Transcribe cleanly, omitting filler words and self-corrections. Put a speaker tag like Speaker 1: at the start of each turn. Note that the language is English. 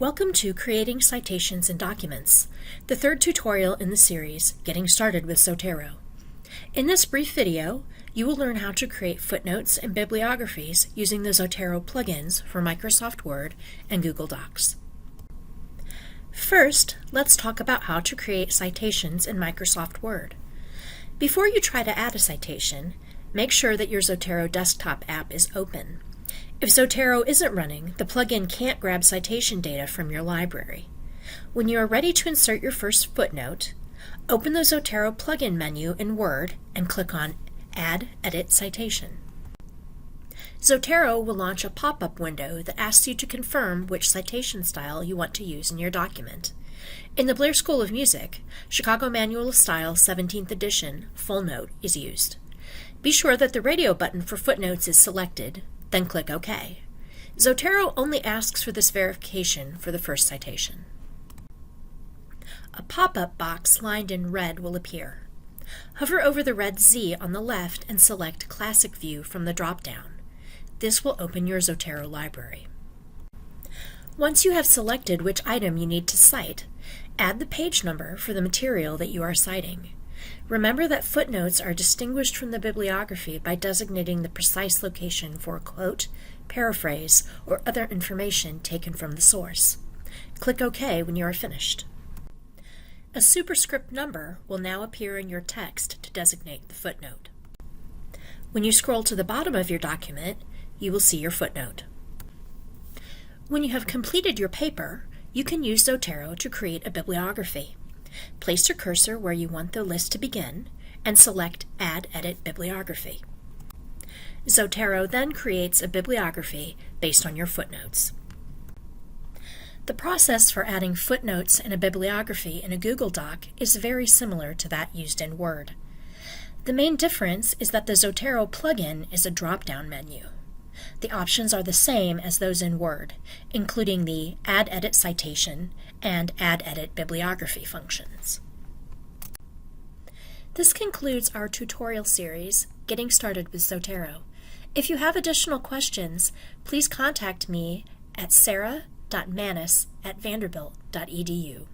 Speaker 1: Welcome to Creating Citations in Documents, the third tutorial in the series, Getting Started with Zotero. In this brief video, you will learn how to create footnotes and bibliographies using the Zotero plugins for Microsoft Word and Google Docs. First, let's talk about how to create citations in Microsoft Word. Before you try to add a citation, make sure that your Zotero desktop app is open. If Zotero isn't running, the plugin can't grab citation data from your library. When you are ready to insert your first footnote, open the Zotero plugin menu in Word and click on Add Edit Citation. Zotero will launch a pop-up window that asks you to confirm which citation style you want to use in your document. In the Blair School of Music, Chicago Manual of Style 17th edition, full note is used. Be sure that the radio button for footnotes is selected, then click OK. Zotero only asks for this verification for the first citation. A pop-up box lined in red will appear. Hover over the red Z on the left and select Classic View from the drop-down. This will open your Zotero library. Once you have selected which item you need to cite, add the page number for the material that you are citing. Remember that footnotes are distinguished from the bibliography by designating the precise location for a quote, paraphrase, or other information taken from the source. Click OK when you are finished. A superscript number will now appear in your text to designate the footnote. When you scroll to the bottom of your document, you will see your footnote. When you have completed your paper, you can use Zotero to create a bibliography. Place your cursor where you want the list to begin and select Add Edit Bibliography. Zotero then creates a bibliography based on your footnotes. The process for adding footnotes in a bibliography in a Google Doc is very similar to that used in Word. The main difference is that the Zotero plugin is a drop-down menu. The options are the same as those in Word, including the Add Edit Citation and Add Edit Bibliography functions. This concludes our tutorial series, Getting Started with Zotero. If you have additional questions, please contact me at sarah.manis@vanderbilt.edu.